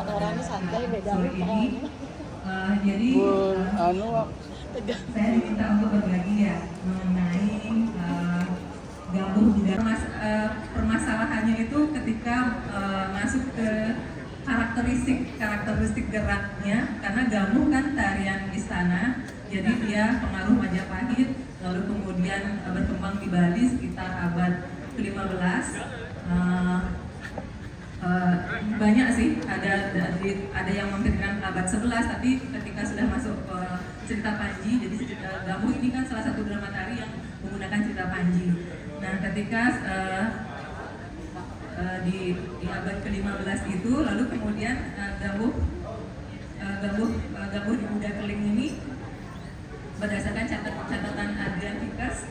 orangnya santai beda ini. Jadi saya diminta untuk berbagi ya mengenai gabung budaya. Permasalahannya itu ketika masuk ke karakteristik geraknya, karena gamuh kan tarian istana, jadi dia pengaruh Majapahit, lalu kemudian berkembang di Bali sekitar abad ke-15. Banyak sih, ada yang memperkirakan abad 11, tapi ketika sudah masuk cerita Panji, jadi gamuh ini kan salah satu drama tari yang menggunakan cerita Panji. Nah, ketika di abad ke-15 itu, lalu kemudian gamuh di Buda Keling ini berdasarkan catatan Adrian Vickers,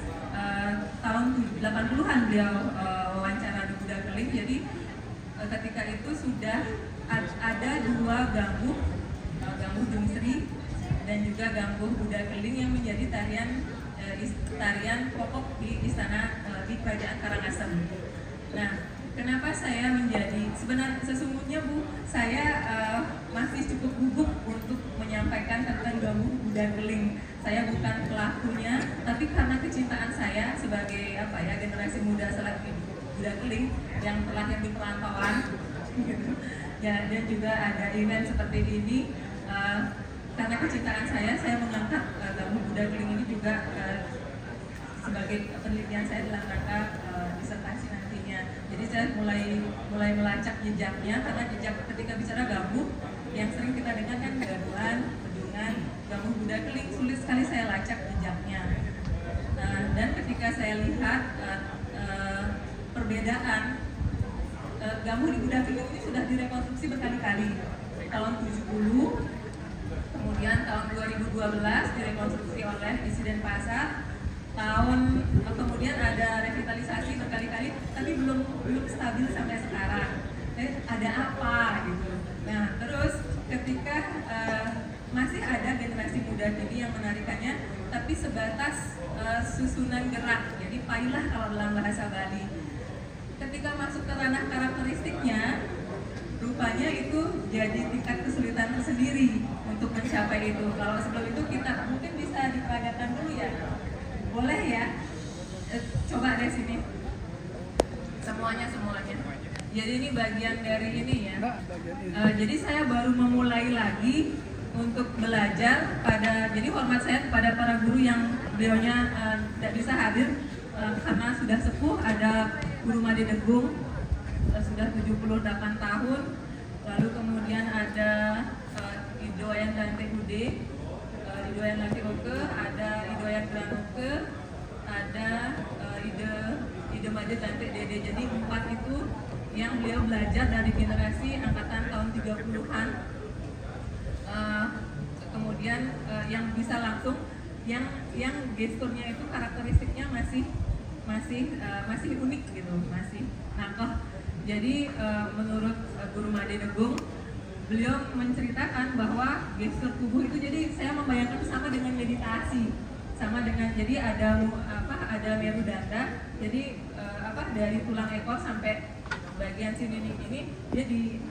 tahun 80-an beliau wawancara di Buda Keling. Jadi ketika itu sudah ada dua gamuh Jungsri dan juga gamuh Buda Keling yang menjadi tarian pokok di istana di Kerajaan Karangasem. Nah, kenapa saya sesungguhnya Bu, saya masih cukup gugup untuk menyampaikan tentang gamuh Buda Keling. Saya bukan pelakunya, tapi karena kecintaan saya sebagai generasi muda selain Buda Keling yang terlahir di perantauan, gitu. Ya, dan juga ada event seperti ini. Karena kecintaan saya mengangkat gamuh Buda Keling ini juga sebagai penelitian saya dalam rangka disertasi nantinya. Jadi saya mulai melacak jejaknya, karena jejak ketika bicara gamuh yang sering kita dengar kan garuan, bedungan, gamuh Buda Keling sulit sekali saya lacak jejaknya. Dan ketika saya lihat perbedaan gamuh di Buda Keling ini sudah direkonstruksi berkali-kali. Tahun 70, kemudian tahun 2012 direkonstruksi oleh Insiden Pasar. Kemudian ada revitalisasi berkali-kali, tapi belum stabil sampai sekarang. Ada apa gitu. Nah, terus ketika masih ada generasi muda ini yang menarikannya, tapi sebatas susunan gerak, jadi pailah kalau dalam bahasa Bali. Ketika masuk ke ranah karakteristiknya, rupanya itu jadi tingkat kesulitan tersendiri untuk mencapai itu. Kalau sebelum itu kita mungkin bisa diperagakan dulu ya. Boleh ya? Coba deh sini. Semuanya. Jadi ini bagian dari ini ya. Jadi saya baru memulai lagi untuk belajar jadi hormat saya kepada para guru yang beliaunya tidak bisa hadir karena sudah sepuh. Ada Guru Made Degung, sudah 78 tahun. Lalu kemudian ada Idoyan Dante Ude, Idoyan Dante Oke, ada Idoyan Granuke, ada Ide Made Dante Dede. Jadi 4 itu yang beliau belajar dari generasi angkatan tahun 30-an. Kemudian yang bisa langsung, yang gesturnya itu karakteristiknya masih unik gitu, masih nangkep. Jadi menurut Guru Made Degung, beliau menceritakan bahwa gestur tubuh itu, jadi saya membayangkan sama dengan meditasi, jadi ada merudanda, jadi dari tulang ekor sampai bagian sini ini dia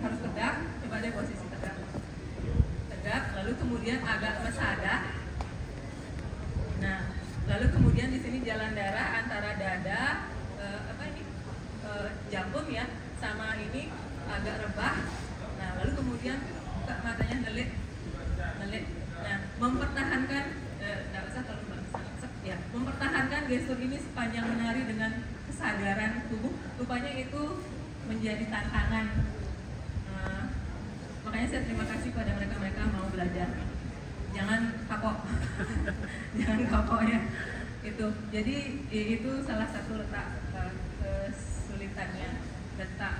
harus tegak. Coba deh posisi tegak, lalu kemudian agak mesadah. Nah, lalu kemudian di sini jalan darah antara dada jambung ya, sama ini agak rebah. Nah, lalu kemudian buka matanya, nelit. Nah, mempertahankan nggak usah terlalu banget ya, mempertahankan gestur ini sepanjang menari dengan kesadaran tubuh. Rupanya itu menjadi tantangan. Makanya saya terima kasih pada mereka mau belajar. Jangan kapok. Jangan kapok ya. Itu. Jadi itu salah satu letak kesulitannya, letak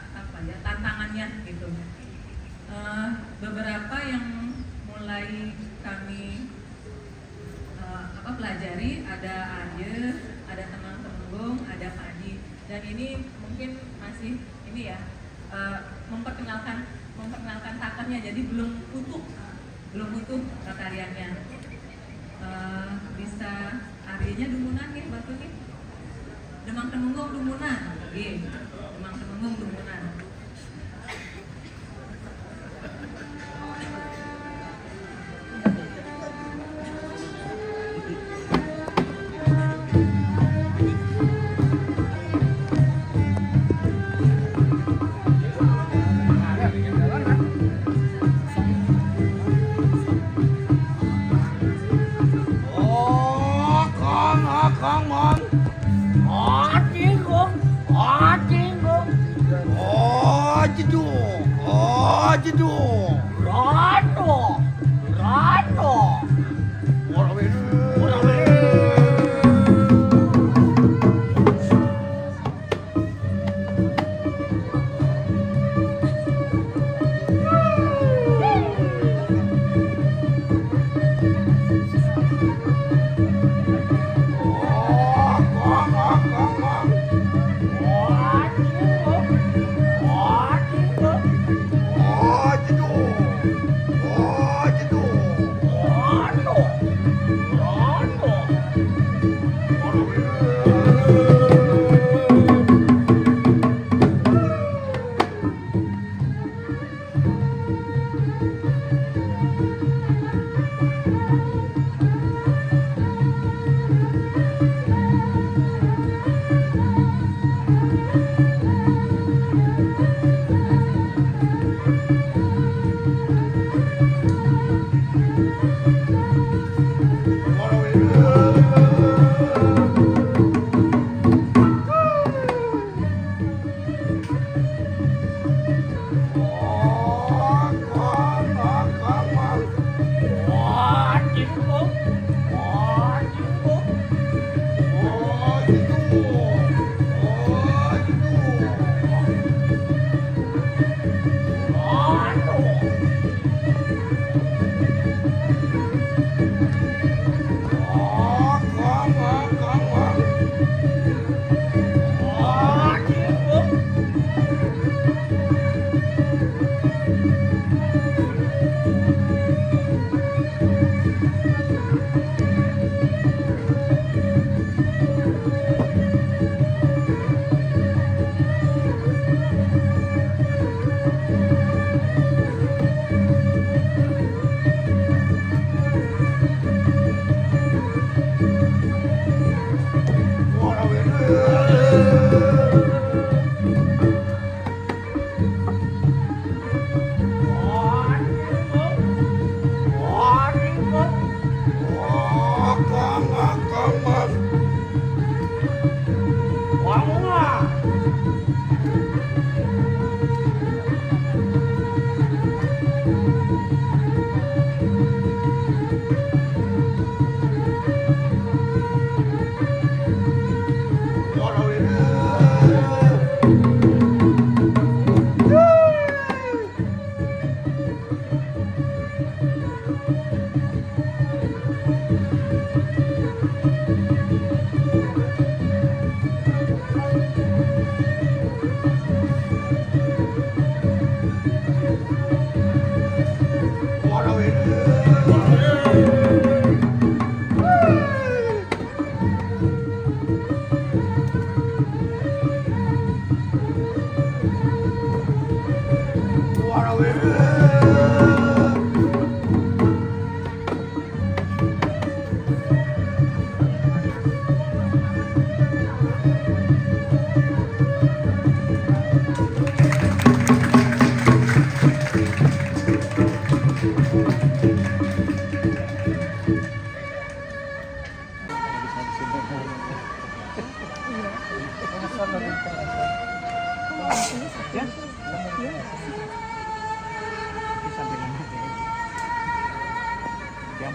tantangannya gitu. Beberapa yang mulai kami pelajari, ada Arye, ada Temanggung, ada Padi, dan ini mungkin masih ini ya, memperkenalkan takarnya, jadi belum utuh tariannya. Bisa Aryenya Dumunan nih, batu nih, Demang Temenggung Dumunan, Demang Temenggung Dumunan.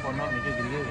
kono niki gini.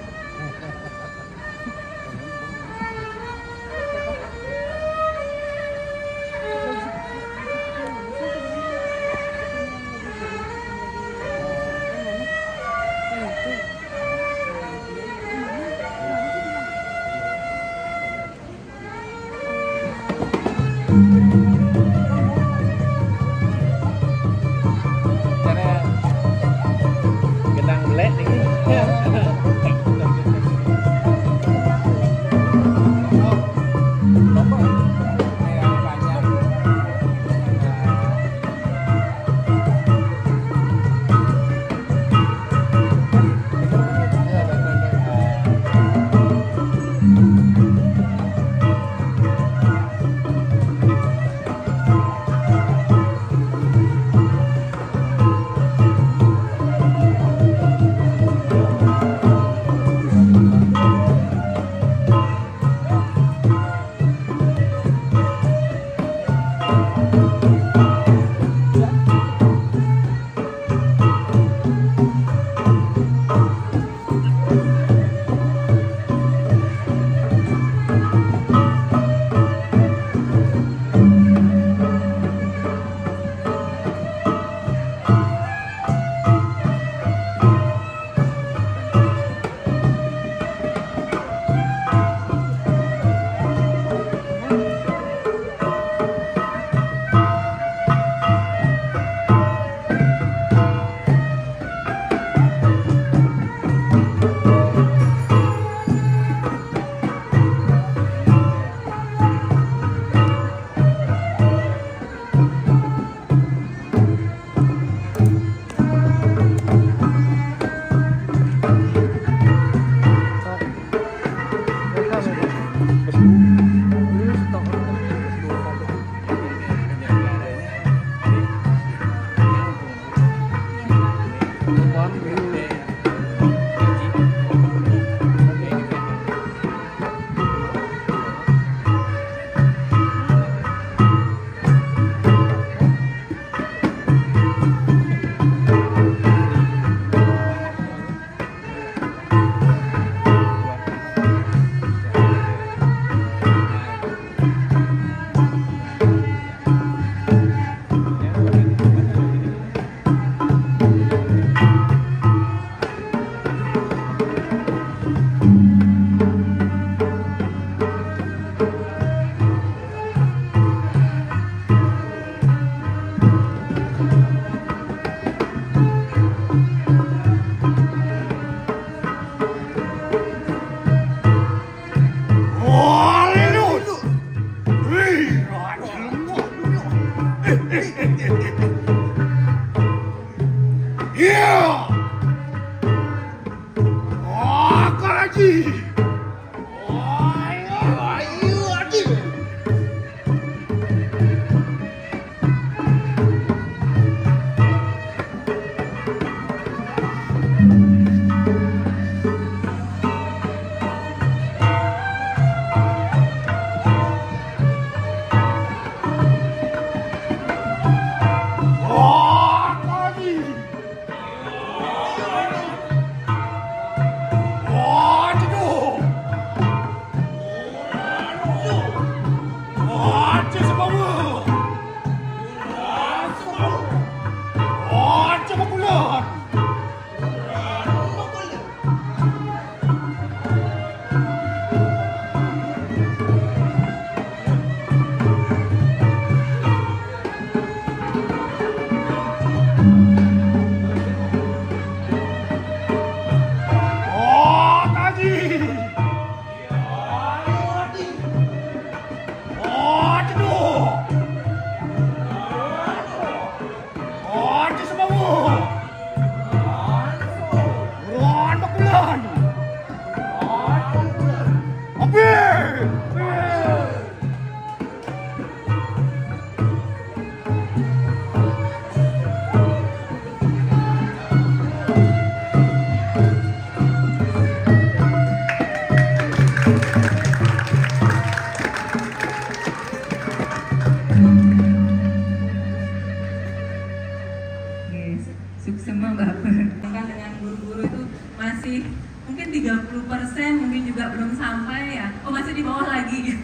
Dengan guru-guru itu masih mungkin 30%, mungkin juga belum sampai ya. Oh, masih di bawah lagi.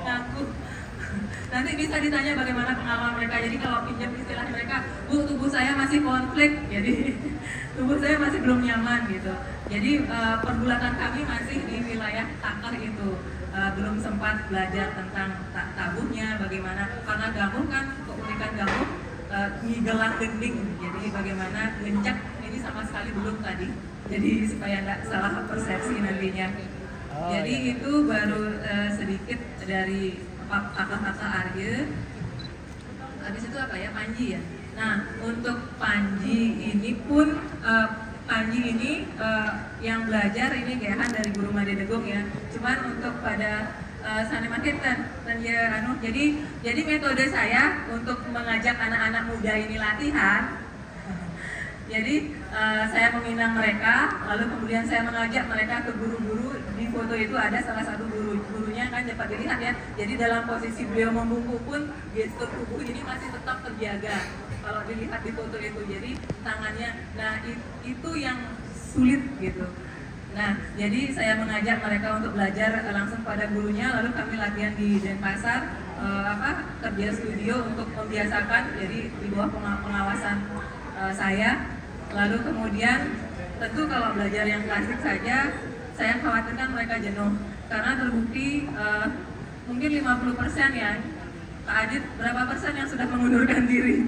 Aku nanti bisa ditanya bagaimana pengalaman mereka. Jadi kalau pinjam istilah mereka, Bu, tubuh saya masih konflik, jadi tubuh saya masih belum nyaman gitu. Jadi pergulatan kami masih di wilayah takar itu, belum sempat belajar tentang tabuhnya, bagaimana, karena gambung kan, keunikan gambung ngigelang gending, jadi bagaimana ngencak ini sama sekali belum tadi. Jadi supaya nggak salah persepsi nantinya. Jadi itu baru sedikit dari kata-kata Arya. Habis itu apa ya, Panji ya. Nah, untuk Panji ini pun Panji ini yang belajar ini Gehan dari Guru Made Degong ya. Cuman untuk pada Sane Market dan ya jadi metode saya untuk mengajak anak-anak muda ini latihan. Jadi saya meminang mereka, lalu kemudian saya mengajak mereka ke guru-guru. Di foto itu ada salah satu gurunya kan dapat dilihat ya. Jadi dalam posisi beliau membungkuk pun gestur tubuh ini masih tetap terjaga. Kalau dilihat di foto itu, jadi tangannya, nah itu yang sulit gitu. Nah, jadi saya mengajak mereka untuk belajar langsung pada gurunya, lalu kami latihan di Denpasar, kerja studio untuk membiasakan, jadi di bawah pengawasan saya. Lalu kemudian tentu kalau belajar yang klasik saja, saya khawatirkan mereka jenuh, karena terbukti mungkin 50% ya. Kak Adit, berapa persen yang sudah mengundurkan diri?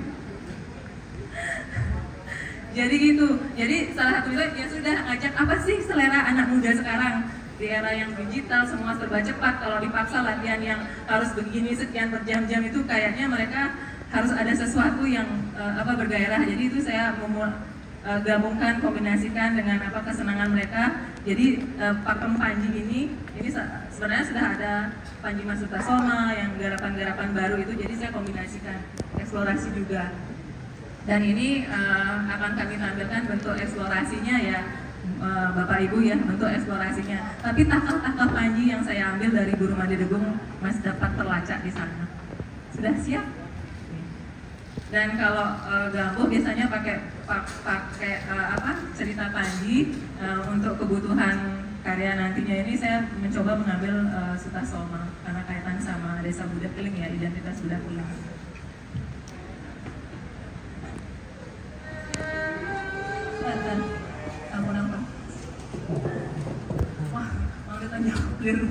Jadi gitu, jadi salah satu ya sudah ngajak apa sih selera anak muda sekarang di era yang digital, semua serba cepat. Kalau dipaksa latihan yang harus begini sekian berjam-jam itu kayaknya mereka harus ada sesuatu yang bergairah. Jadi itu saya gabungkan, kombinasikan dengan kesenangan mereka. Jadi pakem Panji ini sebenarnya sudah ada Panji Masuta Soma yang garapan-garapan baru itu, jadi saya kombinasikan, eksplorasi juga. Dan ini akan kami tampilkan bentuk eksplorasinya ya, Bapak Ibu ya, bentuk eksplorasinya. Tapi takal-takal Panji yang saya ambil dari Guru Made Degong masih dapat terlacak di sana. Sudah siap? Dan kalau Gambuh biasanya pakai cerita Panji untuk kebutuhan karya nantinya ini. Saya mencoba mengambil Suta Soma karena kaitan sama desa Budak Keling ya, identitas Budak Keling. Ampun. Wah, mau ditanya keliru.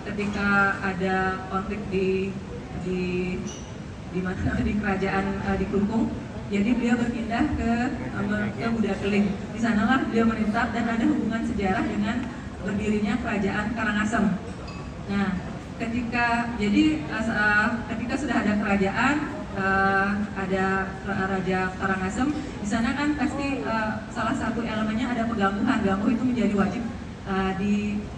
ketika ada konflik di mana di kerajaan di Klungkung. Jadi beliau berpindah ke Budak Keling. Di sanalah beliau menetap dan ada hubungan sejarah dengan berdirinya kerajaan Karangasem. Nah, ketika sudah ada kerajaan, ada Raja Karangasem, di sana kan pasti salah satu elemennya ada pegangguhan. Gangguh itu menjadi wajib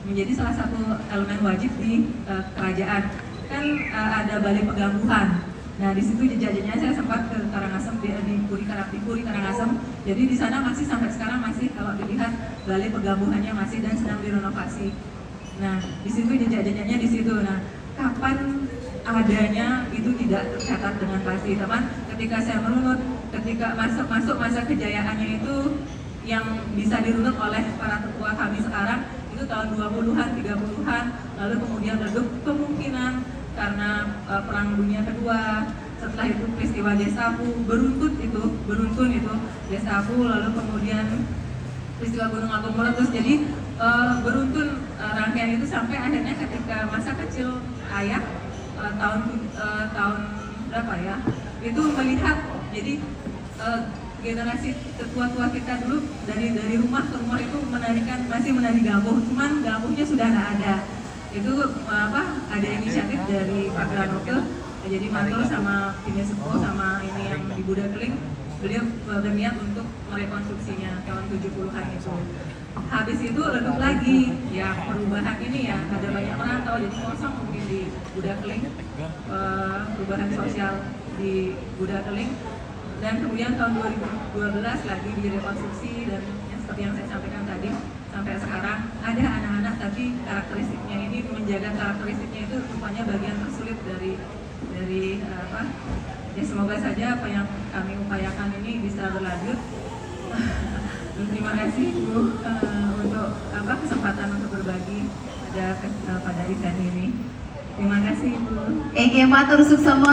menjadi salah satu elemen wajib di kerajaan. Kan ada balai pegangguhan. Nah, di situ jejaknya saya sempat ke Karangasem di Puri Karangasem. Jadi di sana masih sampai sekarang masih kalau dilihat balai pegangguhannya masih dan sedang direnovasi. Nah, di situ jejak-jejaknya di situ. Nah, kapan adanya itu tidak tercatat dengan pasti, teman. Ketika saya merunut, ketika masuk masa kejayaannya itu yang bisa dirunut oleh para tetua kami sekarang itu tahun 20-an, 30-an, lalu kemudian redup kemungkinan karena Perang Dunia Kedua, setelah itu peristiwa Gestapo, beruntun itu Gestapo, lalu kemudian peristiwa Gunung Agung meletus. Jadi beruntun rangkaian itu sampai akhirnya ketika masa kecil ayah tahun berapa ya, itu melihat jadi generasi tetua-tua kita dulu dari rumah ke rumah itu masih menari gamuh, cuman gamuhnya sudah nggak ada. Itu ada inisiatif dari Pak Granoke, jadi mantul sama timnya Sepuh sama ini yang di Budak Keling, beliau berniat untuk merekonstruksinya tahun 70-an itu. Habis itu redup lagi, ya perubahan ini ya ada banyak orang tahu, jadi kosong mungkin di Budak Keling, perubahan sosial di Budak Keling, dan kemudian tahun 2012 lagi direkonstruksi dan seperti yang saya sampaikan tadi. Sampai sekarang ada anak-anak tapi karakteristiknya ini menjaga karakteristiknya itu rupanya bagian tersulit dari ya semoga saja apa yang kami upayakan ini bisa berlanjut. Terima kasih Bu untuk kesempatan untuk berbagi pada event ini. Terima kasih Bu. Matur suksama.